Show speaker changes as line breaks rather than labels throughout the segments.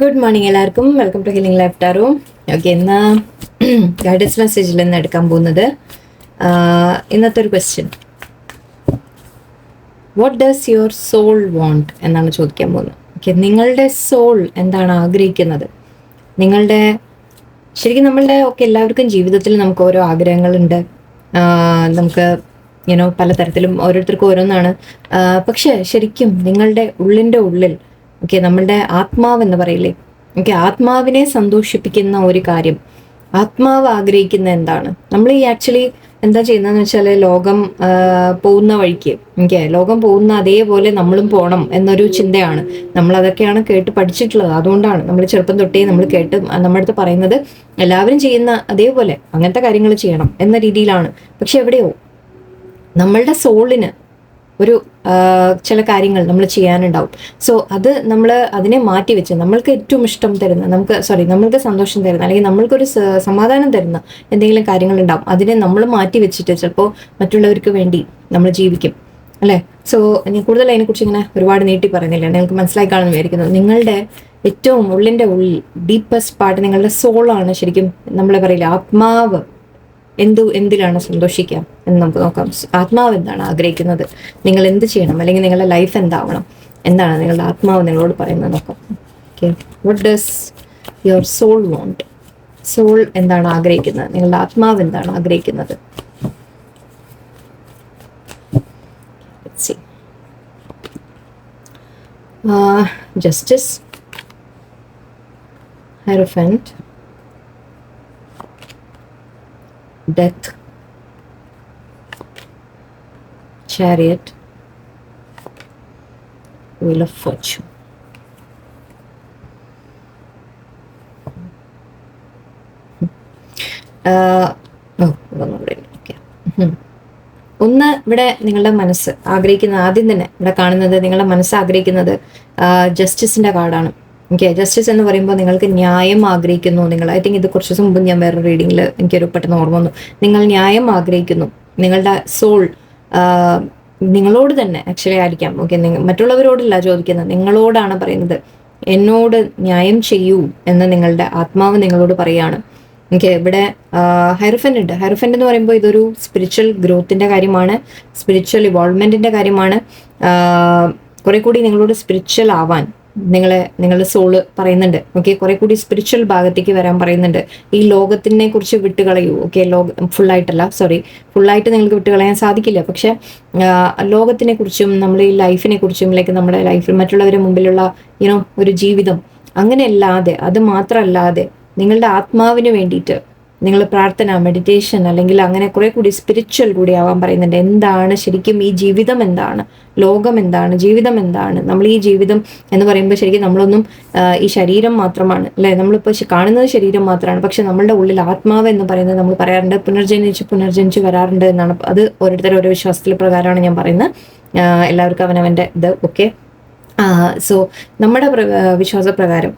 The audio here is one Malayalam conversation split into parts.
ഗുഡ് മോർണിംഗ് എല്ലാവർക്കും. Welcome to healing life tarot. Okay, ഇന്ന് ഗൈഡൻസ് മെസ്സേജിൽ നിന്ന് എടുക്കാൻ പോകുന്നത് ഇന്നത്തെ ഒരു question, what does your soul want എന്നാണ് ചോദിക്കാൻ പോകുന്നത്. ഓക്കെ, നിങ്ങളുടെ സോൾ എന്താണ് ആഗ്രഹിക്കുന്നത്? നിങ്ങളുടെ ശരിക്കും നമ്മളുടെ എല്ലാവർക്കും ജീവിതത്തിൽ നമുക്ക് ഓരോ ആഗ്രഹങ്ങളുണ്ട്. നമുക്ക് പലതരത്തിലും ഓരോരുത്തർക്കും ഓരോന്നാണ്. പക്ഷെ ശരിക്കും നിങ്ങളുടെ ഉള്ളിൻ്റെ ഉള്ളിൽ നമ്മളുടെ ആത്മാവ് എന്ന് പറയില്ലേ, ആത്മാവിനെ സന്തോഷിപ്പിക്കുന്ന ഒരു കാര്യം, ആത്മാവ് ആഗ്രഹിക്കുന്ന എന്താണ്? നമ്മൾ ഈ ആക്ച്വലി എന്താ ചെയ്യുന്നതെന്ന് വെച്ചാൽ, ലോകം പോകുന്ന വഴിക്ക് ലോകം പോകുന്ന അതേപോലെ നമ്മളും പോകണം എന്നൊരു ചിന്തയാണ്. നമ്മൾ അതൊക്കെയാണ് കേട്ട് പഠിച്ചിട്ടുള്ളത്. അതുകൊണ്ടാണ് നമ്മൾ ചെറുപ്പം തൊട്ടേ നമ്മൾ കേട്ട് നമ്മുടെ അടുത്ത് പറയുന്നത് എല്ലാവരും ചെയ്യുന്ന അതേപോലെ അങ്ങനത്തെ കാര്യങ്ങൾ ചെയ്യണം എന്ന രീതിയിലാണ്. പക്ഷെ എവിടെയോ നമ്മളുടെ സോളിന് ഒരു ചില കാര്യങ്ങൾ നമ്മൾ ചെയ്യാനുണ്ടാവും. സോ അത് നമ്മൾ അതിനെ മാറ്റി വെച്ച് നമ്മൾക്ക് ഏറ്റവും ഇഷ്ടം തരുന്ന, നമ്മൾക്ക് സന്തോഷം തരുന്ന, അല്ലെങ്കിൽ നമ്മൾക്കൊരു സമാധാനം തരുന്ന എന്തെങ്കിലും കാര്യങ്ങളുണ്ടാവും. അതിനെ നമ്മൾ മാറ്റി വെച്ചിട്ട് ചിലപ്പോൾ മറ്റുള്ളവർക്ക് വേണ്ടി നമ്മൾ ജീവിക്കും, അല്ലേ? സോ ഞാൻ കൂടുതൽ അതിനെക്കുറിച്ച് ഇങ്ങനെ ഒരുപാട് നീട്ടി പറയുന്നില്ല, നിങ്ങൾക്ക് മനസ്സിലായി കാണുമെന്ന് വിചാരിക്കുന്നു. നിങ്ങളുടെ ഏറ്റവും ഉള്ളിൻ്റെ ഉള്ളിൽ ഡീപ്പസ്റ്റ് പാർട്ട് നിങ്ങളുടെ സോളാണ്. ശരിക്കും നമ്മൾ പറയില്ല, ആത്മാവ് എന്തിലാണ് സന്തോഷിക്കുക എന്ന് നമുക്ക് നോക്കാം. ആത്മാവ് എന്താണ് ആഗ്രഹിക്കുന്നത്? നിങ്ങൾ എന്ത് ചെയ്യണം, അല്ലെങ്കിൽ നിങ്ങളുടെ ലൈഫ് എന്താവണം, എന്താണ് നിങ്ങളുടെ ആത്മാവ് നിങ്ങളോട് പറയുന്നത് നോക്കാം. Okay, what does your soul want? Soul എന്താണ് ആഗ്രഹിക്കുന്നത്? നിങ്ങളുടെ ആത്മാവ് എന്താണ് ആഗ്രഹിക്കുന്നത്? Justice, hierophant, death, chariot, wheel of fortune. ഒന്ന് ഇവിടെ നിങ്ങളുടെ മനസ്സ് ആഗ്രഹിക്കുന്ന, ആദ്യം തന്നെ ഇവിടെ കാണുന്നത് നിങ്ങളുടെ മനസ്സ് ആഗ്രഹിക്കുന്നത് ജസ്റ്റിസിന്റെ കാർഡാണ്. ജസ്റ്റിസ് എന്ന് പറയുമ്പോൾ നിങ്ങൾക്ക് ന്യായം ആഗ്രഹിക്കുന്നു. നിങ്ങൾ ഐ തിങ്ക് ഇത് കുറച്ച് ദിവസം മുമ്പ് ഞാൻ വേറെ റീഡിങ്ങിൽ എനിക്കൊരു പെട്ടെന്ന് ഓർമ്മ വന്നു. നിങ്ങൾ ന്യായം ആഗ്രഹിക്കുന്നു. നിങ്ങളുടെ സോൾ നിങ്ങളോട് തന്നെ ആക്ച്വലി ആയിരിക്കാം. മറ്റുള്ളവരോടല്ല ചോദിക്കുന്നത്, നിങ്ങളോടാണ് പറയുന്നത്. എന്നോട് ന്യായം ചെയ്യൂ എന്ന് നിങ്ങളുടെ ആത്മാവ് നിങ്ങളോട് പറയാണ്. ഇവിടെ ഹെറോഫന്റ് ഉണ്ട്. ഹെറോഫന്റ് എന്ന് പറയുമ്പോൾ ഇതൊരു സ്പിരിച്വൽ ഗ്രോത്തിന്റെ കാര്യമാണ്, സ്പിരിച്വൽ ഇവോൾവ്മെന്റിന്റെ കാര്യമാണ്. കുറെ കൂടി നിങ്ങളോട് സ്പിരിച്വൽ ആവാൻ നിങ്ങളുടെ സോള് പറയുന്നുണ്ട്. കുറെ കൂടി സ്പിരിച്വൽ ഭാഗത്തേക്ക് വരാൻ പറയുന്നുണ്ട്. ഈ ലോകത്തിനെ കുറിച്ച് വിട്ടുകളയൂ. ഫുള്ളായിട്ട് നിങ്ങൾക്ക് വിട്ടുകളയാൻ സാധിക്കില്ല. പക്ഷെ ലോകത്തിനെ കുറിച്ചും നമ്മൾ ഈ ലൈഫിനെ കുറിച്ചും, നമ്മുടെ ലൈഫിൽ മറ്റുള്ളവരുടെ മുമ്പിലുള്ള ഒരു ജീവിതം അങ്ങനെയല്ലാതെ, അത് മാത്രമല്ലാതെ നിങ്ങളുടെ ആത്മാവിന് വേണ്ടിയിട്ട് നിങ്ങൾ പ്രാർത്ഥന, മെഡിറ്റേഷൻ, അല്ലെങ്കിൽ അങ്ങനെ കുറെ കൂടി സ്പിരിച്വൽ കൂടി ആവാൻ പറയുന്നുണ്ട്. എന്താണ് ശരിക്കും ഈ ജീവിതം, എന്താണ് ലോകം, എന്താണ് ജീവിതം, എന്താണ്? നമ്മൾ ഈ ജീവിതം എന്ന് പറയുമ്പോൾ ശരിക്കും നമ്മളൊന്നും ഈ ശരീരം മാത്രമാണ്, അല്ലെ? നമ്മളിപ്പോൾ കാണുന്നത് ശരീരം മാത്രമാണ്. പക്ഷെ നമ്മളുടെ ഉള്ളിൽ ആത്മാവ് എന്ന് പറയുന്നത് നമ്മൾ പറയാറുണ്ട് പുനർജനിച്ച് വരാറുണ്ട് എന്നാണ്. അത് ഓരോരുത്തരും ഓരോ വിശ്വാസത്തിൽ പ്രകാരമാണ് ഞാൻ പറയുന്നത്. എല്ലാവർക്കും അവനവൻ്റെ ഇത്. സോ നമ്മുടെ വിശ്വാസപ്രകാരം,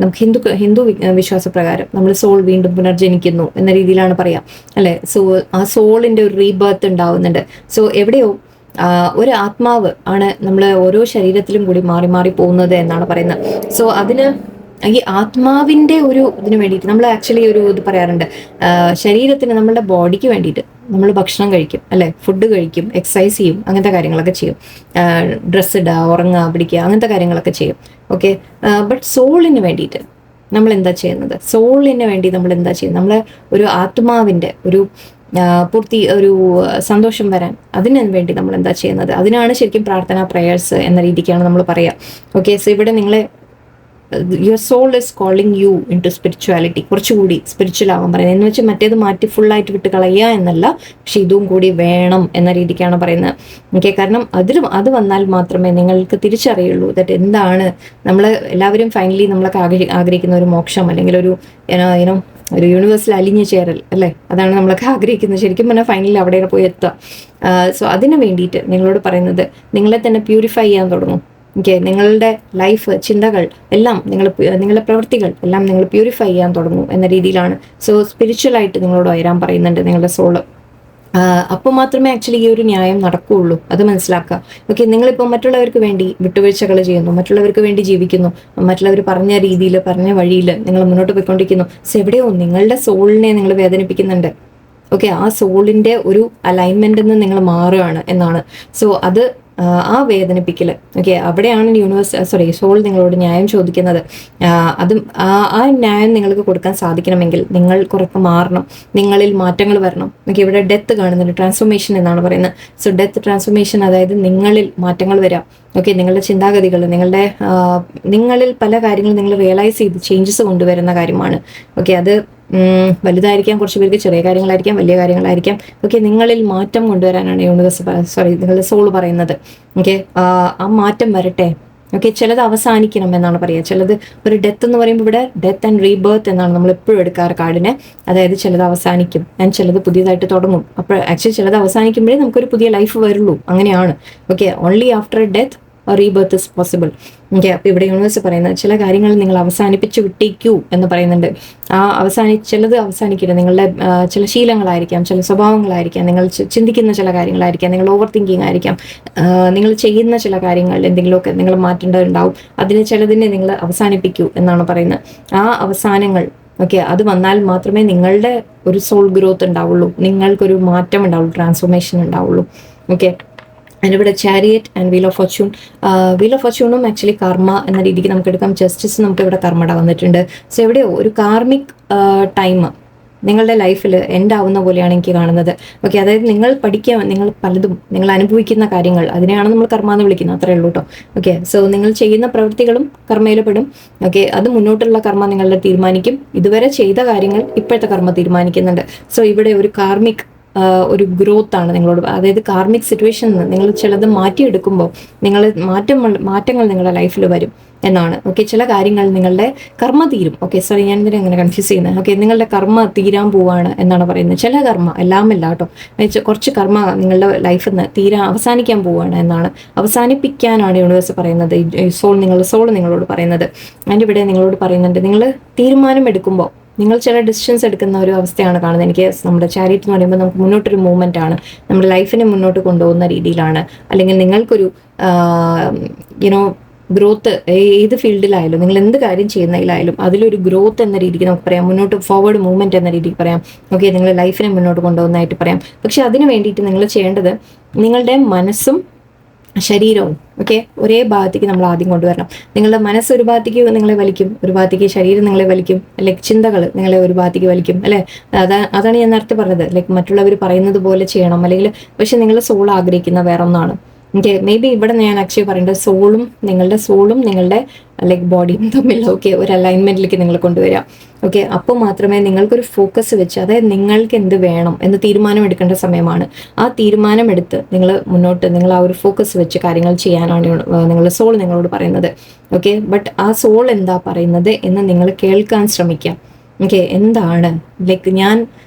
നമുക്ക് ഹിന്ദു വിശ്വാസപ്രകാരം നമ്മൾ സോൾ വീണ്ടും പുനർജനിക്കുന്നു എന്ന രീതിയിലാണ് പറയാം, അല്ലെ? സോ ആ സോളിന്റെ ഒരു റീബർത്ത് ഉണ്ടാവുന്നുണ്ട്. സോ എവിടെയോ ഒരു ആത്മാവ് ആണ് നമ്മൾ ഓരോ ശരീരത്തിലും കൂടി മാറി മാറി പോകുന്നത് എന്നാണ് പറയുന്നത്. സോ അതിന് ഈ ആത്മാവിന്റെ ഒരു ഇതിന് വേണ്ടിയിട്ട് നമ്മൾ ആക്ച്വലി ഒരു ഇത് പറയാറുണ്ട്. ശരീരത്തിന്, നമ്മളുടെ ബോഡിക്ക് വേണ്ടിയിട്ട് നമ്മൾ ഭക്ഷണം കഴിക്കും, അല്ലെ? ഫുഡ് കഴിക്കും, എക്സസൈസ് ചെയ്യും, അങ്ങനത്തെ കാര്യങ്ങളൊക്കെ ചെയ്യും. ഡ്രസ്സ് ഇടുക, ഉറങ്ങുക, പിടിക്കുക, അങ്ങനത്തെ കാര്യങ്ങളൊക്കെ ചെയ്യും. ബട്ട് സോളിന് വേണ്ടിയിട്ട് നമ്മൾ എന്താ ചെയ്യുന്നത്? സോളിന് വേണ്ടി നമ്മൾ എന്താ ചെയ്യുന്നത്? നമ്മൾ ഒരു ആത്മാവിന്റെ ഒരു ഒരു സന്തോഷം വരാൻ അതിന് വേണ്ടി നമ്മൾ എന്താ ചെയ്യുന്നത്? അതിനാണ് ശരിക്കും പ്രാർത്ഥന, പ്രേയേഴ്സ് എന്ന രീതിക്കാണ് നമ്മൾ പറയുക. സോ ഇവിടെ നിങ്ങളെ your soul is calling you into spirituality. കുറച്ചുകൂടി സ്പിരിച്വൽ ആവാൻ പറയുന്നത്. എന്ന് വെച്ചാൽ മറ്റേത് മാറ്റി ഫുള്ളായിട്ട് വിട്ട് കളയുക എന്നല്ല, പക്ഷെ ഇതും കൂടി വേണം എന്ന രീതിക്കാണ് പറയുന്നത്. കാരണം അത് വന്നാൽ മാത്രമേ നിങ്ങൾക്ക് തിരിച്ചറിയുള്ളൂ ദാറ്റ് എന്താണ് നമ്മൾ എല്ലാവരും ഫൈനലി നമ്മളൊക്കെ ആഗ്രഹിക്കുന്ന ഒരു മോക്ഷം, അല്ലെങ്കിൽ ഒരു ഒരു യൂണിവേഴ്സിൽ അലിഞ്ഞു ചേരൽ, അല്ലേ? അതാണ് നമ്മളൊക്കെ ആഗ്രഹിക്കുന്നത്. ശരിക്കും പറഞ്ഞാൽ ഫൈനലി അവിടെ പോയി എത്തുക. സോ അതിന് വേണ്ടിയിട്ട് നിങ്ങളോട് പറയുന്നത്, നിങ്ങളെ തന്നെ പ്യൂരിഫൈ ചെയ്യാൻ തുടങ്ങും. നിങ്ങളുടെ ലൈഫ്, ചിന്തകൾ എല്ലാം, നിങ്ങളുടെ പ്രവൃത്തികൾ എല്ലാം നിങ്ങൾ പ്യൂരിഫൈ ചെയ്യാൻ തുടങ്ങും എന്ന രീതിയിലാണ്. സോ സ്പിരിച്വലായിട്ട് നിങ്ങളോട് ഉയരാൻ പറയുന്നുണ്ട് നിങ്ങളുടെ സോള്. അപ്പോൾ മാത്രമേ ആക്ച്വലി ഈ ഒരു ന്യായം നടക്കുകയുള്ളൂ. അത് മനസ്സിലാക്കുക. ഓക്കെ, നിങ്ങളിപ്പോൾ മറ്റുള്ളവർക്ക് വേണ്ടി വിട്ടുവീഴ്ചകൾ ചെയ്യുന്നു, മറ്റുള്ളവർക്ക് വേണ്ടി ജീവിക്കുന്നു, മറ്റുള്ളവർ പറഞ്ഞ രീതിയിൽ പറഞ്ഞ വഴിയിൽ നിങ്ങൾ മുന്നോട്ട് പോയിക്കൊണ്ടിരിക്കുന്നു. സോ എവിടെയോ നിങ്ങളുടെ സോളിനെ നിങ്ങൾ വേദനിപ്പിക്കുന്നുണ്ട്. ഓക്കെ, ആ സോളിന്റെ ഒരു അലൈൻമെന്റ് നിന്ന് നിങ്ങൾ മാറുകയാണ് എന്നാണ്. സോ അത് ആ വേദനിപ്പിക്കൽ, ഓക്കെ, അവിടെയാണ് സോൾ നിങ്ങളോട് ന്യായം ചോദിക്കുന്നത്. അതും ആ ന്യായം നിങ്ങൾക്ക് കൊടുക്കാൻ സാധിക്കണമെങ്കിൽ നിങ്ങൾ കുറച്ച് മാറണം, നിങ്ങളിൽ മാറ്റങ്ങൾ വരണം. ഓക്കെ, ഇവിടെ ഡെത്ത് കാണുന്നുണ്ട്, ട്രാൻസ്ഫോർമേഷൻ എന്നാണ് പറയുന്നത്. സോ ഡെത്ത് ട്രാൻസ്ഫോർമേഷൻ, അതായത് നിങ്ങളിൽ മാറ്റങ്ങൾ വരാം. ഓക്കെ, നിങ്ങളുടെ ചിന്താഗതികൾ, നിങ്ങളിൽ പല കാര്യങ്ങളും നിങ്ങൾ റിയലൈസ് ചെയ്ത് ചേഞ്ചസ് കൊണ്ടുവരുന്ന കാര്യമാണ്. ഓക്കെ, അത് വലുതായിരിക്കാം, കുറച്ച് പേർക്ക് ചെറിയ കാര്യങ്ങളായിരിക്കാം, വലിയ കാര്യങ്ങളായിരിക്കാം. ഓക്കെ, നിങ്ങളിൽ മാറ്റം കൊണ്ടുവരാനാണ് നിങ്ങളുടെ സോൾ പറയുന്നത്. ഓക്കെ, ആ മാറ്റം വരട്ടെ. ഓക്കെ, ചിലത് അവസാനിക്കണം എന്നാണ് പറയുക. ചിലത് ഒരു ഡെത്ത് എന്ന് പറയുമ്പോൾ ഇവിടെ ഡെത്ത് ആൻഡ് റീബർത്ത് എന്നാണ് നമ്മൾ എപ്പോഴും എടുക്കാറ് കാർഡിനെ. അതായത് ചിലത് അവസാനിക്കും ആൻഡ് ചിലത് പുതിയതായിട്ട് തുടങ്ങും. അപ്പോൾ ആക്ച്വലി ചിലത് അവസാനിക്കുമ്പോഴേ നമുക്കൊരു പുതിയ ലൈഫ് വരുള്ളൂ, അങ്ങനെയാണ്. Okay, only after death rebirth is possible. Okay, അപ്പോൾ ഇവിടെ യൂണിവേഴ്സ് പറയുന്നത് ചില കാര്യങ്ങൾ നിങ്ങൾ അവസാനിപ്പിച്ച് വിട്ടേക്കൂ എന്ന് പറയുന്നുണ്ട്. ചിലത് അവസാനിക്കില്ല. നിങ്ങളുടെ ചില ശീലങ്ങളായിരിക്കാം, ചില സ്വഭാവങ്ങളായിരിക്കാം, നിങ്ങൾ ചിന്തിക്കുന്ന ചില കാര്യങ്ങളായിരിക്കാം, നിങ്ങൾ ഓവർ തിങ്കിങ് ആയിരിക്കാം, നിങ്ങൾ ചെയ്യുന്ന ചില കാര്യങ്ങൾ എന്തെങ്കിലുമൊക്കെ നിങ്ങൾ മാറ്റേണ്ടതുണ്ടാവും. ചിലതിനെ നിങ്ങൾ അവസാനിപ്പിക്കൂ എന്നാണ് പറയുന്നത്. ആ അവസാനങ്ങൾ, ഓക്കെ, അത് വന്നാൽ മാത്രമേ നിങ്ങളുടെ ഒരു സോൾ ഗ്രോത്ത് ഉണ്ടാവുള്ളൂ, നിങ്ങൾക്കൊരു മാറ്റം ഉണ്ടാവുള്ളൂ, ട്രാൻസ്ഫോർമേഷൻ ഉണ്ടാവുള്ളൂ. ഓക്കെ, അതിനിവിടെ chariot and wheel of fortune. Wheel of ഫോർച്യൂണും ആക്ച്വലി കർമ്മ എന്ന രീതിക്ക് നമുക്ക് എടുക്കാം. ജസ്റ്റിസ് നമുക്ക് ഇവിടെ കർമ്മട വന്നിട്ടുണ്ട്. സോ എവിടെയോ ഒരു കാർമിക് ടൈം നിങ്ങളുടെ ലൈഫിൽ എൻഡ് ആവുന്ന പോലെയാണ് എനിക്ക് കാണുന്നത്. ഓക്കെ, അതായത് നിങ്ങൾ പലതും നിങ്ങൾ അനുഭവിക്കുന്ന കാര്യങ്ങൾ, അതിനെയാണ് നമ്മൾ കർമ്മ എന്ന് വിളിക്കുന്നത്, അത്രേ ഉള്ളൂ കേട്ടോ. ഓക്കെ, സോ നിങ്ങൾ ചെയ്യുന്ന പ്രവൃത്തികളും കർമ്മയിൽ പെടും. ഓക്കെ, അത് മുന്നോട്ടുള്ള കർമ്മ നിങ്ങളുടെ തീരുമാനിക്കും. ഇതുവരെ ചെയ്ത കാര്യങ്ങൾ ഇപ്പോഴത്തെ കർമ്മ തീരുമാനിക്കുന്നുണ്ട്. സോ ഇവിടെ ഒരു കാർമിക് ഒരു ഗ്രോത്ത് ആണ് നിങ്ങളോട്, അതായത് കാർമിക് സിറ്റുവേഷൻ നിങ്ങൾ ചിലത് മാറ്റിയെടുക്കുമ്പോൾ മാറ്റങ്ങൾ നിങ്ങളുടെ ലൈഫിൽ വരും എന്നാണ്. ഓക്കെ, ചില കാര്യങ്ങൾ നിങ്ങളുടെ കർമ്മ തീരും. ഓക്കെ, സോറി, ഞാൻ ഇതിനെ അങ്ങനെ കൺഫ്യൂസ് ചെയ്യുന്നത്. ഓക്കെ, നിങ്ങളുടെ കർമ്മ തീരാൻ പോവാണ് എന്നാണ് പറയുന്നത്. ചില കർമ്മ, എല്ലാമല്ല കേട്ടോ, കുറച്ച് കർമ്മ നിങ്ങളുടെ ലൈഫിൽ നിന്ന് അവസാനിക്കാൻ പോവുകയാണ് എന്നാണ്. അവസാനിപ്പിക്കാനാണ് യൂണിവേഴ്സ് പറയുന്നത്, സോൾ നിങ്ങളോട് പറയുന്നത്. അതിൻ്റെ ഇവിടെ നിങ്ങളോട് പറയുന്നുണ്ട്, നിങ്ങൾ തീരുമാനം എടുക്കുമ്പോൾ നിങ്ങൾ ചില ഡിസിഷൻസ് എടുക്കുന്ന ഒരു അവസ്ഥയാണ് കാണുന്നത്. എനിക്ക് നമ്മുടെ ചാരിറ്റി എന്ന് പറയുമ്പോൾ നമുക്ക് മുന്നോട്ടൊരു മൂവ്മെൻ്റ് ആണ്, നമ്മുടെ ലൈഫിനെ മുന്നോട്ട് കൊണ്ടുപോകുന്ന രീതിയിലാണ്. അല്ലെങ്കിൽ നിങ്ങൾക്കൊരു ഗ്രോത്ത് ഏത് ഫീൽഡിലായാലും, നിങ്ങൾ എന്ത് കാര്യം ചെയ്യുന്നതിലായാലും അതിലൊരു ഗ്രോത്ത് എന്ന രീതിക്ക് നമുക്ക് പറയാം, മുന്നോട്ട് ഫോർവേഡ് മൂവ്മെന്റ് എന്ന രീതിക്ക് പറയാം. ഓക്കെ, നിങ്ങൾ ലൈഫിനെ മുന്നോട്ട് കൊണ്ടുപോകുന്നതായിട്ട് പറയാം. പക്ഷെ അതിന് വേണ്ടിയിട്ട് നിങ്ങൾ ചെയ്യേണ്ടത് നിങ്ങളുടെ മനസ്സും ശരീരവും, ഓക്കെ, ഒരേ ഭാഗത്തേക്ക് നമ്മൾ ആദ്യം കൊണ്ടുവരണം. നിങ്ങളുടെ മനസ്സ് ഒരു ഭാഗത്തേക്ക് നിങ്ങളെ വലിക്കും, ഒരു ഭാഗത്തേക്ക് ശരീരം നിങ്ങളെ വലിക്കും, ലൈക്ക് ചിന്തകൾ നിങ്ങളെ ഒരു ഭാഗത്തേക്ക് വലിക്കും, അല്ലെ? അതാണ് ഞാൻ നേരത്തെ പറഞ്ഞത്, ലൈക്ക് മറ്റുള്ളവർ പറയുന്നത് പോലെ ചെയ്യണം, അല്ലെങ്കിൽ പക്ഷെ നിങ്ങളുടെ സോൾ ആഗ്രഹിക്കുന്ന വേറെ ഒന്നാണ്. ഓക്കെ, മേ ബി ഇവിടെ ഞാൻ ആക്ച്വലി പറയേണ്ടത് സോളും നിങ്ങളുടെ ലൈക്ക് ബോഡിയും തമ്മിൽ ഓക്കെ ഒരു അലൈൻമെന്റിലേക്ക് നിങ്ങൾ കൊണ്ടുവരാം. ഓക്കെ, അപ്പോൾ മാത്രമേ നിങ്ങൾക്കൊരു ഫോക്കസ് വെച്ച്, അതായത് നിങ്ങൾക്ക് എന്ത് വേണം എന്ന് തീരുമാനം എടുക്കേണ്ട സമയമാണ്. ആ തീരുമാനം എടുത്ത് നിങ്ങൾ ആ ഒരു ഫോക്കസ് വെച്ച് കാര്യങ്ങൾ ചെയ്യാനാണ് നിങ്ങളുടെ സോൾ നിങ്ങളോട് പറയുന്നത്. ഓക്കെ, ബട്ട് ആ സോൾ എന്താ പറയുന്നത് എന്ന് നിങ്ങൾ കേൾക്കാൻ ശ്രമിക്കാം. ഓക്കെ, എന്താണ് ലൈക്ക്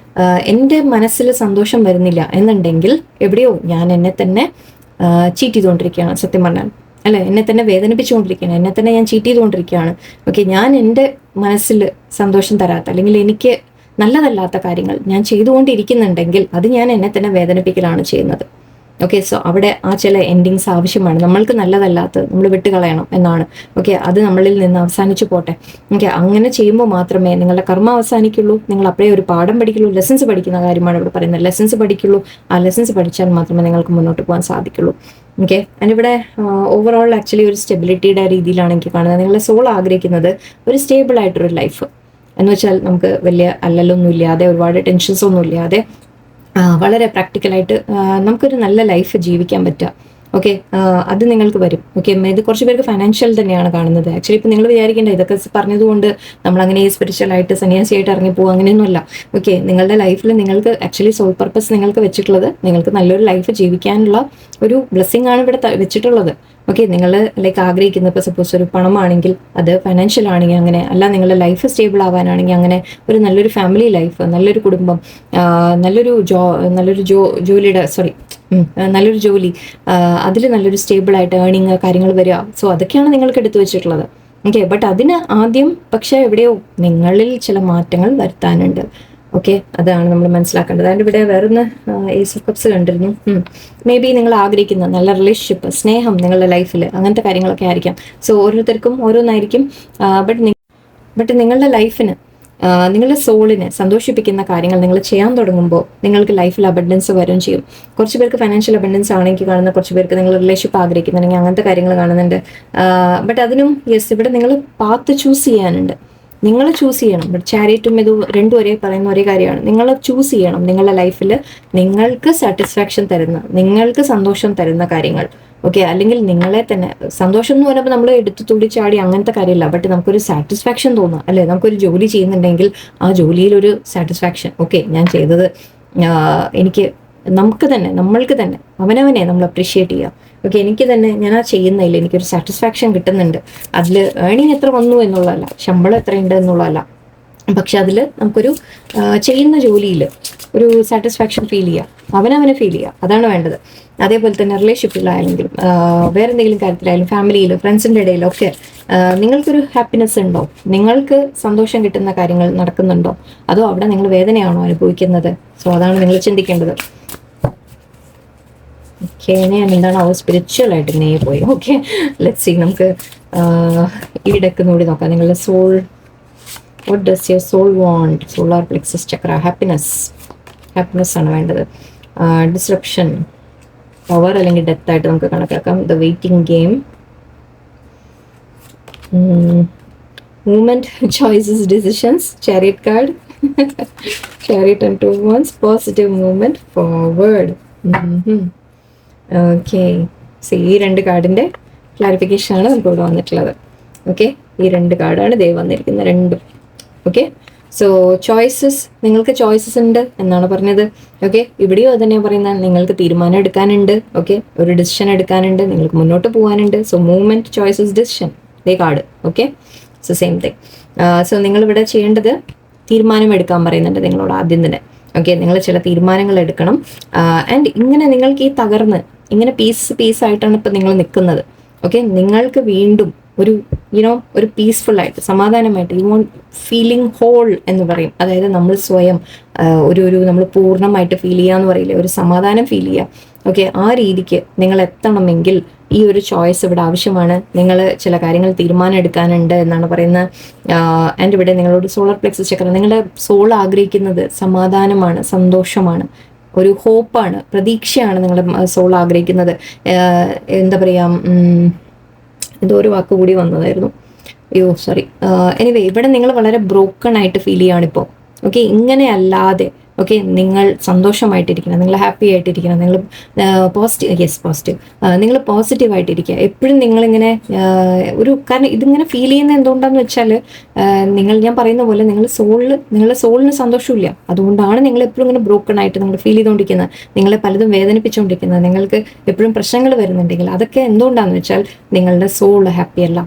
എൻ്റെ മനസ്സിൽ സന്തോഷം വരുന്നില്ല എന്നുണ്ടെങ്കിൽ എവിടെയോ ഞാൻ എന്നെ തന്നെ ചീറ്റ് ചെയ്തുകൊണ്ടിരിക്കുകയാണ്, സത്യം പറഞ്ഞാൽ, അല്ലെ? എന്നെ തന്നെ വേദനിപ്പിച്ചുകൊണ്ടിരിക്കുകയാണ്, എന്നെ തന്നെ ഞാൻ ചീറ്റ് ചെയ്തുകൊണ്ടിരിക്കുകയാണ്. ഓക്കെ, ഞാൻ എൻ്റെ മനസ്സിൽ സന്തോഷം തരാത്ത അല്ലെങ്കിൽ എനിക്ക് നല്ലതല്ലാത്ത കാര്യങ്ങൾ ഞാൻ ചെയ്തുകൊണ്ടിരിക്കുന്നുണ്ടെങ്കിൽ അത് ഞാൻ എന്നെ തന്നെ വേദനിപ്പിക്കലാണ് ചെയ്യുന്നത്. ഓക്കെ, സോ അവിടെ ആ ചില എൻഡിങ്സ് ആവശ്യമാണ്. നമ്മൾക്ക് നല്ലതല്ലാത്തത് നമ്മൾ വിട്ടുകളയണം എന്നാണ്. ഓക്കെ, അത് നമ്മളിൽ നിന്ന് അവസാനിച്ചു പോട്ടെ. ഓക്കെ, അങ്ങനെ ചെയ്യുമ്പോൾ മാത്രമേ നിങ്ങളുടെ കർമ്മ അവസാനിക്കുള്ളൂ. നിങ്ങൾ അപ്പോഴേ ഒരു പാഠം പഠിക്കുള്ളൂ, ലെസൺസ് പഠിക്കുന്ന കാര്യമാണ് ഇവിടെ പറയുന്നത്. ലെസൺസ് പഠിക്കുള്ളൂ. ആ ലെസൺസ് പഠിച്ചാൽ മാത്രമേ നിങ്ങൾക്ക് മുന്നോട്ട് പോകാൻ സാധിക്കുള്ളൂ. ഓക്കെ, അതിനിവിടെ ഓവറോൾ ആക്ച്വലി ഒരു സ്റ്റെബിലിറ്റിയുടെ രീതിയിലാണ് എനിക്ക് കാണുന്നത്. നിങ്ങളുടെ സോൾ ആഗ്രഹിക്കുന്നത് ഒരു സ്റ്റേബിൾ ആയിട്ടൊരു ലൈഫ് എന്ന് വെച്ചാൽ നമുക്ക് വലിയ അല്ലലൊന്നും ഇല്ലാതെ, ഒരുപാട് ടെൻഷൻസ് ഒന്നും ഇല്ലാതെ, വളരെ പ്രാക്ടിക്കലായിട്ട് നമുക്കൊരു നല്ല ലൈഫ് ജീവിക്കാൻ പറ്റുക. ഓക്കെ, അത് നിങ്ങൾക്ക് വരും. ഓക്കെ, ഇത് കുറച്ച് പേർക്ക് ഫൈനാൻഷ്യൽ തന്നെയാണ് കാണുന്നത്. ആക്ച്വലി ഇപ്പം നിങ്ങൾ വിചാരിക്കേണ്ട ഇതൊക്കെ പറഞ്ഞതുകൊണ്ട് നമ്മൾ അങ്ങനെ സ്പിരിച്വലായിട്ട് സന്യാസിയായിട്ട് ഇറങ്ങിപ്പോകും, അങ്ങനെയൊന്നുമല്ല. ഓക്കെ, നിങ്ങളുടെ ലൈഫിൽ നിങ്ങൾക്ക് ആക്ച്വലി സോൾ പർപ്പസ് നിങ്ങൾക്ക് വെച്ചിട്ടുള്ളത് നിങ്ങൾക്ക് നല്ലൊരു ലൈഫ് ജീവിക്കാനുള്ള ഒരു ബ്ലെസ്സിങ് ആണ് ഇവിടെ വെച്ചിട്ടുള്ളത്. ഓക്കെ, നിങ്ങൾ ലൈക്ക് ആഗ്രഹിക്കുന്ന ഇപ്പോൾ സപ്പോസ് ഒരു പണമാണെങ്കിൽ അത് ഫൈനാൻഷ്യൽ ആണെങ്കിൽ അങ്ങനെ, അല്ല നിങ്ങളുടെ ലൈഫ് സ്റ്റേബിൾ ആവാനാണെങ്കിൽ അങ്ങനെ, ഒരു നല്ലൊരു ഫാമിലി ലൈഫ്, നല്ലൊരു കുടുംബം, നല്ലൊരു ജോലി, അതിൽ നല്ലൊരു സ്റ്റേബിൾ ആയിട്ട് ഏർണിങ് കാര്യങ്ങൾ വരിക. സോ അതൊക്കെയാണ് നിങ്ങൾക്ക് എടുത്തു വെച്ചിട്ടുള്ളത്. ഓക്കെ, ബട്ട് അതിന് ആദ്യം പക്ഷേ എവിടെയോ നിങ്ങളിൽ ചില മാറ്റങ്ങൾ വരുത്താനുണ്ട്. ഓക്കെ, അതാണ് നമ്മൾ മനസ്സിലാക്കേണ്ടത്. അതിൻ്റെ ഇവിടെ വേറൊന്ന് ഏസ് ഓഫ് കപ്സ് കണ്ടിരുന്നു. മേ ബി നിങ്ങൾ ആഗ്രഹിക്കുന്ന നല്ല റിലേഷൻഷിപ്പ്, സ്നേഹം നിങ്ങളുടെ ലൈഫിൽ, അങ്ങനത്തെ കാര്യങ്ങളൊക്കെ ആയിരിക്കാം. സോ ഓരോരുത്തർക്കും ഓരോന്നായിരിക്കും. ബട്ട് നിങ്ങളുടെ ലൈഫിന്, നിങ്ങളുടെ സോളിനെ സന്തോഷിപ്പിക്കുന്ന കാര്യങ്ങൾ നിങ്ങൾ ചെയ്യാൻ തുടങ്ങുമ്പോൾ നിങ്ങൾക്ക് ലൈഫിൽ അബണ്ടൻസ് വരും ചെയ്യും. കുറച്ച് പേർക്ക് ഫൈനാൻഷ്യൽ അബണ്ടൻസ് ആണെങ്കിൽ കാണുന്ന, കുറച്ച് പേർക്ക് നിങ്ങൾ റിലേഷൻഷിപ്പ് ആഗ്രഹിക്കുന്നുണ്ടെങ്കിൽ അങ്ങനത്തെ കാര്യങ്ങൾ കാണുന്നുണ്ട്. ബട്ട് അതിനും യെസ്, ഇവിടെ നിങ്ങൾ പാത്ത് ചൂസ് ചെയ്യാനുണ്ട്. നിങ്ങൾ ചൂസ് ചെയ്യണം. ബട്ട് ചാരിറ്റും ഇത് രണ്ടും പറയുന്ന ഒരേ കാര്യമാണ്. നിങ്ങൾ ചൂസ് ചെയ്യണം നിങ്ങളുടെ ലൈഫിൽ നിങ്ങൾക്ക് സാറ്റിസ്ഫാക്ഷൻ തരുന്ന, നിങ്ങൾക്ക് സന്തോഷം തരുന്ന കാര്യങ്ങൾ. ഓക്കെ, അല്ലെങ്കിൽ നിങ്ങളെ തന്നെ സന്തോഷം എന്ന് പറയുമ്പോൾ നമ്മൾ എടുത്ത് തുള്ളിച്ചാടി അങ്ങനത്തെ കാര്യമില്ല. ബട്ട് നമുക്കൊരു സാറ്റിസ്ഫാക്ഷൻ തോന്നുക, അല്ലേ? നമുക്കൊരു ജോലി ചെയ്യുന്നുണ്ടെങ്കിൽ ആ ജോലിയിലൊരു സാറ്റിസ്ഫാക്ഷൻ, ഓക്കെ ഞാൻ ചെയ്തത് നമ്മൾക്ക് തന്നെ അവനവനെ നമ്മൾ അപ്രീഷിയേറ്റ് ചെയ്യുക. ഓക്കെ, എനിക്ക് തന്നെ ഞാൻ ആ ചെയ്യുന്നതിൽ എനിക്കൊരു സാറ്റിസ്ഫാക്ഷൻ കിട്ടുന്നുണ്ട്. അതിൽ ഏണിങ് എത്ര വന്നു എന്നുള്ളതല്ല, ശമ്പളം എത്രയുണ്ട് എന്നുള്ളതല്ല, പക്ഷെ അതിൽ നമുക്കൊരു ചെയ്യുന്ന ജോലിയിൽ ഒരു സാറ്റിസ്ഫാക്ഷൻ ഫീൽ ചെയ്യുക, അവനവനെ ഫീൽ ചെയ്യുക, അതാണ് വേണ്ടത്. അതേപോലെ തന്നെ റിലേഷൻഷിപ്പിലായാലും വേറെ എന്തെങ്കിലും കാര്യത്തിലായാലും ഫാമിലിയിലോ ഫ്രണ്ട്സിൻ്റെ ഇടയിലോ ഒക്കെ നിങ്ങൾക്കൊരു ഹാപ്പിനെസ് ഉണ്ടോ? നിങ്ങൾക്ക് സന്തോഷം കിട്ടുന്ന കാര്യങ്ങൾ നടക്കുന്നുണ്ടോ? അതോ അവിടെ നിങ്ങൾ വേദനയാണോ അനുഭവിക്കുന്നത്? സോ അതാണ് നിങ്ങൾ ചിന്തിക്കേണ്ടത്. ഓക്കെ, ഞാൻ എന്താണ് സ്പിരിച്വൽ ആയിട്ട് ഇങ്ങനെ പോയി. Okay, let's see. നമുക്ക് ഈ ഡെക്ക് കൂടി നോക്കാം. നിങ്ങളുടെ soul, what does your soul want? Solar plexus chakra, happiness ആണ് വേണ്ടത്. ഡിസ്റപ്ഷൻ, പവർ അല്ലെങ്കിൽ ഡെത്ത് ആയിട്ട് നമുക്ക് കണക്കാക്കാം. The waiting game, movement, choices, decisions, chariot card, chariot and 2 wands, positive movement, forward. Okay, so ഈ 2 കാർഡിൻ്റെ ക്ലാരിഫിക്കേഷൻ ആണ് നമുക്ക് ഇവിടെ വന്നിട്ടുള്ളത്. ഓക്കെ, ഈ 2 കാർഡാണ് ദേ വന്നിരിക്കുന്നത് രണ്ടും. ഓക്കെ, സോ ചോയ്സസ്, നിങ്ങൾക്ക് ചോയ്സസ് ഉണ്ട് എന്നാണ് പറഞ്ഞത്. ഓക്കെ, ഇവിടെയോ തന്നെയാണ് പറയുന്നത്, നിങ്ങൾക്ക് തീരുമാനം എടുക്കാനുണ്ട്. ഓക്കെ, ഒരു ഡിസിഷൻ എടുക്കാനുണ്ട്, നിങ്ങൾക്ക് മുന്നോട്ട് പോകാനുണ്ട്. സോ മൂവ്മെന്റ്, ചോയ്സസ്, ഡിസിഷൻ, ദേ card. Okay, so same thing. So നിങ്ങളിവിടെ ചെയ്യേണ്ടത് തീരുമാനം എടുക്കാൻ പറയുന്നുണ്ട് നിങ്ങളോട് ആദ്യം തന്നെ. ഓക്കെ, നിങ്ങൾ ചില തീരുമാനങ്ങൾ എടുക്കണം. ആൻഡ് ഇങ്ങനെ നിങ്ങൾക്ക് ഈ തകർന്ന് ഇങ്ങനെ പീസായിട്ടാണ് ഇപ്പം നിങ്ങൾ നിൽക്കുന്നത്. ഓക്കെ, നിങ്ങൾക്ക് വീണ്ടും ഒരു ഒരു പീസ്ഫുൾ ആയിട്ട്, സമാധാനമായിട്ട്, യു വോണ്ട് ഫീലിംഗ് ഹോൾ എന്ന് പറയും. അതായത് നമ്മൾ സ്വയം നമ്മൾ പൂർണ്ണമായിട്ട് ഫീൽ ചെയ്യുക എന്ന് പറയില്ലേ, ഒരു സമാധാനം ഫീൽ ചെയ്യുക. ഓക്കെ, ആ രീതിക്ക് നിങ്ങൾ എത്തണമെങ്കിൽ ഈ ഒരു ചോയ്സ് ഇവിടെ ആവശ്യമാണ്. നിങ്ങൾ ചില കാര്യങ്ങൾ തീരുമാനം എടുക്കാനുണ്ട് എന്നാണ് പറയുന്നത്. ആൻഡ് ഇവിടെ നിങ്ങളോട് സോളാർ പ്ലെക്സസ് ചക്ര, നിങ്ങളുടെ സോൾ ആഗ്രഹിക്കുന്നത് സമാധാനമാണ്, സന്തോഷമാണ്, ഒരു ഹോപ്പാണ്, പ്രതീക്ഷയാണ് നിങ്ങളുടെ സോൾ ആഗ്രഹിക്കുന്നത്. എന്താ പറയുക, എന്തോ ഒരു വാക്ക് കൂടി വന്നതായിരുന്നു, സോറി. എനിവേ, ഇവിടെ നിങ്ങൾ വളരെ ബ്രോക്കൺ ആയിട്ട് ഫീൽ ചെയ്യുകയാണിപ്പോൾ. ഓക്കെ, ഇങ്ങനെ അല്ലാതെ ഓക്കെ, നിങ്ങൾ സന്തോഷമായിട്ടിരിക്കണം, നിങ്ങൾ ഹാപ്പി ആയിട്ടിരിക്കണം, നിങ്ങൾ പോസിറ്റീവ്, നിങ്ങൾ പോസിറ്റീവായിട്ടിരിക്കുക എപ്പോഴും. നിങ്ങളിങ്ങനെ കാരണം ഇതിങ്ങനെ ഫീൽ ചെയ്യുന്നത് എന്തുകൊണ്ടാന്ന് വെച്ചാൽ, ഞാൻ പറയുന്ന പോലെ നിങ്ങളുടെ സോളിന് സന്തോഷമില്ല. അതുകൊണ്ടാണ് നിങ്ങൾ എപ്പോഴും ഇങ്ങനെ ബ്രോക്കൺ ആയിട്ട് നിങ്ങൾ ഫീൽ ചെയ്തുകൊണ്ടിരിക്കുന്നത്, നിങ്ങളെ പലതും വേദനിപ്പിച്ചുകൊണ്ടിരിക്കുന്നത്, നിങ്ങൾക്ക് എപ്പോഴും പ്രശ്നങ്ങൾ വരുന്നുണ്ടെങ്കിൽ അതൊക്കെ എന്തുകൊണ്ടാണെന്ന് വെച്ചാൽ നിങ്ങളുടെ സോൾ ഹാപ്പി അല്ല.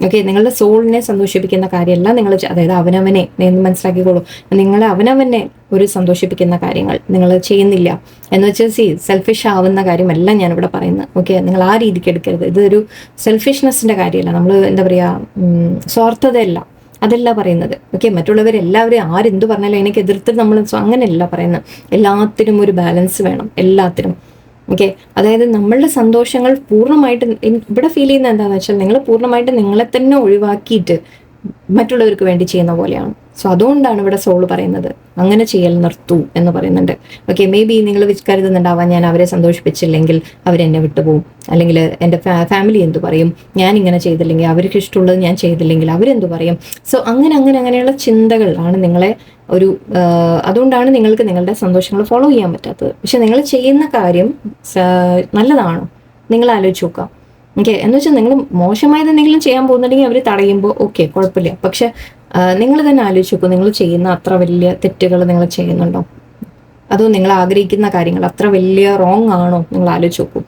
ഓക്കെ, നിങ്ങളുടെ സോളിനെ സന്തോഷിപ്പിക്കുന്ന കാര്യമല്ല നിങ്ങൾ, അതായത് അവനവനെ മനസ്സിലാക്കിക്കോളൂ. നിങ്ങളെ അവനവനെ ഒരു സന്തോഷിപ്പിക്കുന്ന കാര്യങ്ങൾ നിങ്ങൾ ചെയ്യുന്നില്ല എന്ന് വെച്ചാൽ സെൽഫിഷ് ആവുന്ന കാര്യമല്ല ഞാനിവിടെ പറയുന്നത്. ഓക്കെ, നിങ്ങൾ ആ രീതിക്ക് എടുക്കരുത്. ഇതൊരു സെൽഫിഷ്നെസ്സിൻ്റെ കാര്യമല്ല, നമ്മൾ എന്താ പറയുക, സ്വാർത്ഥതയല്ല, അതല്ല പറയുന്നത്. ഓക്കെ, മറ്റുള്ളവരെല്ലാവരും ആരെന്തു പറഞ്ഞാലും എനിക്ക് എതിർത്ത് നമ്മൾ അങ്ങനെയല്ല പറയുന്നത്. എല്ലാത്തിനും ഒരു ബാലൻസ് വേണം, എല്ലാത്തിനും. ഓക്കെ, അതായത് നമ്മളുടെ സന്തോഷങ്ങൾ പൂർണ്ണമായിട്ട് ഇവിടെ ഫീൽ ചെയ്യുന്നത് എന്താണെന്ന് വെച്ചാൽ, നിങ്ങൾ പൂർണ്ണമായിട്ട് നിങ്ങളെ തന്നെ ഒഴിവാക്കിയിട്ട് മറ്റുള്ളവർക്ക് വേണ്ടി ചെയ്യുന്ന പോലെയാണ്. സോ അതുകൊണ്ടാണ് ഇവിടെ സോൾ പറയുന്നത് അങ്ങനെ ചെയ്യൽ നിർത്തൂ എന്ന് പറയുന്നുണ്ട്. ഓക്കെ, മേ ബി നിങ്ങൾ കരുതുന്നുണ്ടാവാം, ഞാൻ അവരെ സന്തോഷിപ്പിച്ചില്ലെങ്കിൽ അവരെന്നെ വിട്ടുപോകും, അല്ലെങ്കിൽ എൻ്റെ ഫാമിലി എന്തു പറയും, ഞാൻ ഇങ്ങനെ ചെയ്തില്ലെങ്കിൽ, അവർക്ക് ഇഷ്ടമുള്ളത് ഞാൻ ചെയ്തില്ലെങ്കിൽ അവരെന്തു പറയും. സോ അങ്ങനെയുള്ള ചിന്തകളാണ് നിങ്ങളെ അതുകൊണ്ടാണ് നിങ്ങൾക്ക് നിങ്ങളുടെ സന്തോഷങ്ങൾ ഫോളോ ചെയ്യാൻ പറ്റാത്തത്. പക്ഷെ നിങ്ങൾ ചെയ്യുന്ന കാര്യം നല്ലതാണോ നിങ്ങൾ ആലോചിച്ച് നോക്കാം. ഓക്കെ, എന്ന് വെച്ചാൽ നിങ്ങൾ മോശമായത് എന്തെങ്കിലും ചെയ്യാൻ പോകുന്നുണ്ടെങ്കിൽ അവർ തടയുമ്പോൾ ഓക്കെ കുഴപ്പമില്ല. പക്ഷെ നിങ്ങൾ തന്നെ ആലോചിച്ച് നോക്കൂ, നിങ്ങൾ ചെയ്യുന്ന അത്ര വലിയ തെറ്റുകൾ നിങ്ങൾ ചെയ്യുന്നുണ്ടോ? അതോ നിങ്ങൾ ആഗ്രഹിക്കുന്ന കാര്യങ്ങൾ അത്ര വലിയ റോങ് ആണോ? നിങ്ങൾ ആലോചിച്ച് നോക്കൂ.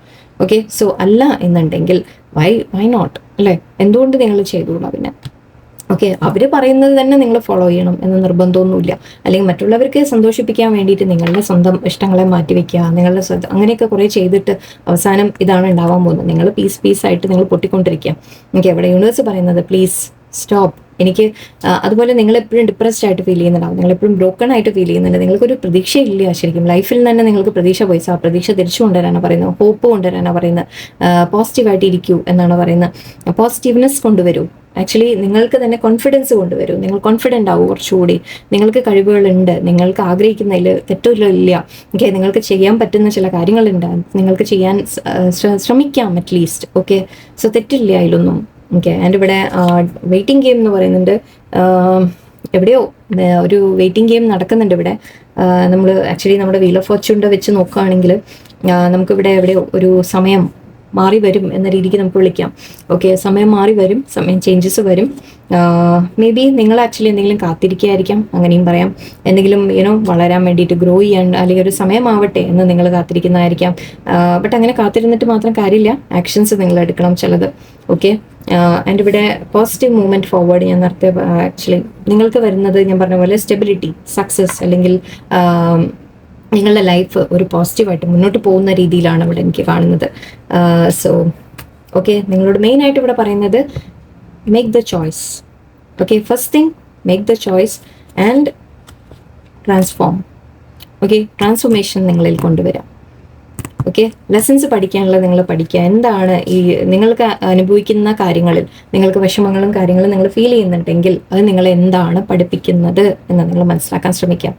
ഓക്കെ, സോ അല്ല എന്നുണ്ടെങ്കിൽ വൈ നോട്ട്, അല്ലേ? എന്തുകൊണ്ട് നിങ്ങൾ ചെയ്തുകൂടാ പിന്നെ? ഓക്കെ, അവർ പറയുന്നത് തന്നെ നിങ്ങൾ ഫോളോ ചെയ്യണം എന്ന് നിർബന്ധമൊന്നുമില്ല. അല്ലെങ്കിൽ മറ്റുള്ളവർക്ക് സന്തോഷിപ്പിക്കാൻ വേണ്ടിയിട്ട് നിങ്ങളുടെ സ്വന്തം ഇഷ്ടങ്ങളെ മാറ്റിവെക്കുക, നിങ്ങളുടെ അങ്ങനെയൊക്കെ കുറേ ചെയ്തിട്ട് അവസാനം ഇതാണ് ഉണ്ടാവാൻ പോകുന്നത്. നിങ്ങൾ പീസായിട്ട് നിങ്ങൾ പൊട്ടിക്കൊണ്ടിരിക്കുക. ഓക്കെ, അവിടെ യൂണിവേഴ്സ് പറയുന്നത് പ്ലീസ് സ്റ്റോപ്പ്, എനിക്ക് അതുപോലെ നിങ്ങൾ എപ്പോഴും ഡിപ്രസ്ഡ് ആയിട്ട് ഫീൽ ചെയ്യുന്നുണ്ടാവും, നിങ്ങൾ എപ്പോഴും ബ്രോക്കൺ ആയിട്ട് ഫീൽ ചെയ്യുന്നുണ്ട്, നിങ്ങൾക്കൊരു പ്രതീക്ഷയില്ല. ശരിക്കും ലൈഫിൽ തന്നെ നിങ്ങൾക്ക് പ്രതീക്ഷ പോയി. ആ പ്രതീക്ഷ തിരിച്ചു കൊണ്ടുവരാനാണ് പറയുന്നത്, ഹോപ്പ് കൊണ്ടുവരാനാണ് പറയുന്നത്, പോസിറ്റീവായിട്ട് ഇരിക്കൂ എന്നാണ് പറയുന്നത്. പോസിറ്റീവ്നെസ് കൊണ്ടുവരൂ. ആക്ച്വലി നിങ്ങൾക്ക് തന്നെ കോൺഫിഡൻസ് കൊണ്ടുവരും. നിങ്ങൾ കോൺഫിഡൻ്റ് ആവും കുറച്ചുകൂടി. നിങ്ങൾക്ക് കഴിവുകളുണ്ട്, നിങ്ങൾക്ക് ആഗ്രഹിക്കുന്നതിൽ തെറ്റില്ല. ഓക്കെ, നിങ്ങൾക്ക് ചെയ്യാൻ പറ്റുന്ന ചില കാര്യങ്ങളുണ്ട്, നിങ്ങൾക്ക് ചെയ്യാൻ ശ്രമിക്കാം അറ്റ്ലീസ്റ്റ്. ഓക്കെ, സോ തെറ്റില്ല അതിലൊന്നും. ഓക്കെ, ആൻഡ് ഇവിടെ വെയിറ്റിംഗ് ഗെയിം എന്ന് പറയുന്നുണ്ട്. എവിടെയോ ഒരു വെയിറ്റിംഗ് ഗെയിം നടക്കുന്നുണ്ട് ഇവിടെ. നമ്മൾ ആക്ച്വലി നമ്മുടെ വീൽ ഓഫ് ഫോർച്യൂണിൻ്റെ വെച്ച് നോക്കുകയാണെങ്കിൽ നമുക്കിവിടെ എവിടെയോ ഒരു സമയം മാറി വരും എന്ന രീതിക്ക് നമുക്ക് വിളിക്കാം. ഓക്കെ, സമയം മാറി വരും, സമയം ചേഞ്ചസ് വരും. മേ ബി നിങ്ങൾ ആക്ച്വലി എന്തെങ്കിലും കാത്തിരിക്കുകയായിരിക്കാം, അങ്ങനെയും പറയാം. എന്തെങ്കിലും വളരാൻ വേണ്ടിയിട്ട്, ഗ്രോ ചെയ്യാൻ, അല്ലെങ്കിൽ ഒരു സമയമാവട്ടെ എന്ന് നിങ്ങൾ കാത്തിരിക്കുന്നതായിരിക്കാം. ബട്ട് അങ്ങനെ കാത്തിരുന്നിട്ട് മാത്രം കാര്യമില്ല, ആക്ഷൻസ് നിങ്ങൾ എടുക്കണം ചിലത്. ഓക്കെ, ആൻഡ് ഇവിടെ പോസിറ്റീവ് മൂവ്മെൻറ്റ് ഫോർവേഡ് ഞാൻ നേരത്തെ ആക്ച്വലി നിങ്ങൾക്ക് വരുന്നത് ഞാൻ പറഞ്ഞ പോലെ സ്റ്റെബിലിറ്റി, സക്സസ്, അല്ലെങ്കിൽ നിങ്ങളുടെ ലൈഫ് ഒരു പോസിറ്റീവായിട്ട് മുന്നോട്ട് പോകുന്ന രീതിയിലാണ് ഇവിടെ എനിക്ക് കാണുന്നത്. സോ ഓക്കെ, നിങ്ങളോട് മെയിനായിട്ട് ഇവിടെ പറയുന്നത് make the choice. Okay, first thing make the choice and transform. Okay, transformation നിങ്ങളിൽ കൊണ്ടുവരാം. ഓക്കെ, ലെസൺസ് പഠിക്കാനുള്ളത് നിങ്ങൾ പഠിക്കുക. എന്താണ് ഈ നിങ്ങൾക്ക് അനുഭവിക്കുന്ന കാര്യങ്ങളിൽ നിങ്ങൾക്ക് വിഷമങ്ങളും കാര്യങ്ങളും നിങ്ങൾ ഫീൽ ചെയ്യുന്നുണ്ടെങ്കിൽ അത് നിങ്ങളെ എന്താണ് പഠിപ്പിക്കുന്നത് എന്ന് നിങ്ങൾ മനസ്സിലാക്കാൻ ശ്രമിക്കാം.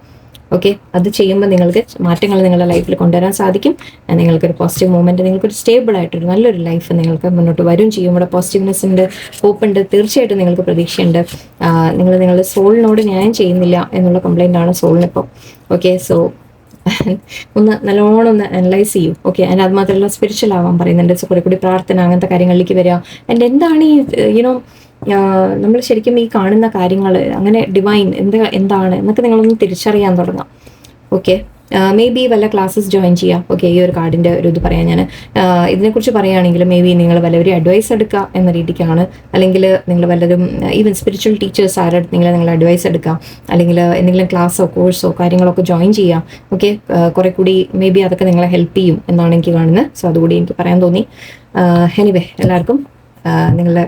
ഓക്കെ, അത് ചെയ്യുമ്പോൾ നിങ്ങൾക്ക് മാറ്റങ്ങൾ നിങ്ങളുടെ ലൈഫിൽ കൊണ്ടുവരാൻ സാധിക്കും. നിങ്ങൾക്കൊരു പോസിറ്റീവ് മൂവ്മെൻറ്റ്, നിങ്ങൾക്കൊരു സ്റ്റേബിൾ ആയിട്ടൊരു നല്ലൊരു ലൈഫ് നിങ്ങൾക്ക് മുന്നോട്ട് വരും ചെയ്യും. ഇവിടെ പോസിറ്റീവ്നെസ് ഉണ്ട്, ഹോപ്പ് ഉണ്ട്, തീർച്ചയായിട്ടും നിങ്ങൾക്ക് പ്രതീക്ഷയുണ്ട്. നിങ്ങൾ നിങ്ങളുടെ സോളിനോട് ന്യായം ചെയ്യുന്നില്ല എന്നുള്ള കംപ്ലൈൻ്റ് ആണ് സോളിനിപ്പോൾ. ഓക്കെ, സോ ഒന്ന് നല്ലോണം ഒന്ന് അനലൈസ് ചെയ്യൂ. ഓക്കെ, ആൻഡ് അത് മാത്രമല്ല സ്പിരിച്വൽ ആവാൻ പറയുന്നുണ്ട്. സോ കുറെ കൂടി പ്രാർത്ഥന, അങ്ങനത്തെ കാര്യങ്ങളിലേക്ക് വരിക. ആൻഡ് എന്താണ് ഈ നമ്മൾ ശരിക്കും ഈ കാണുന്ന കാര്യങ്ങൾ അങ്ങനെ ഡിവൈൻ എന്താണ് എന്നൊക്കെ നിങ്ങളൊന്ന് തിരിച്ചറിയാൻ തുടങ്ങാം. ഓക്കെ, മേ ബി വല്ല ക്ലാസ്സസ് ജോയിൻ ചെയ്യാം. ഓക്കെ, ഈ ഒരു കാർഡിൻ്റെ ഒരു ഇത് പറയാം ഞാൻ. ഇതിനെക്കുറിച്ച് പറയുകയാണെങ്കിൽ മേ ബി നിങ്ങൾ വല്ലവരും അഡ്വൈസ് എടുക്കുക എന്ന രീതിക്കാണ്, അല്ലെങ്കിൽ നിങ്ങൾ വല്ലതും ഈവൻ സ്പിരിച്വൽ ടീച്ചേഴ്സ് ആരെടുത്തെങ്കിലും നിങ്ങൾ അഡ്വൈസ് എടുക്കാം, അല്ലെങ്കിൽ എന്തെങ്കിലും ക്ലാസ്സോ കോഴ്സോ കാര്യങ്ങളൊക്കെ ജോയിൻ ചെയ്യാം. ഓക്കെ, കുറെ കൂടി മേ ബി അതൊക്കെ നിങ്ങളെ ഹെൽപ്പ് ചെയ്യും എന്നാണ് എനിക്ക് കാണുന്നത്. സോ അതുകൂടി എനിക്ക് പറയാൻ തോന്നി. എനിവേ, എല്ലാവർക്കും നിങ്ങളുടെ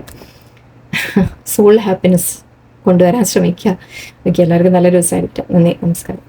സോൾ ഹാപ്പിനെസ് കൊണ്ടുവരാൻ ശ്രമിക്കുക. ഓക്കെ, എല്ലാവർക്കും നല്ലൊരു ദിവസമായിരിക്കും. നന്ദി, നമസ്കാരം.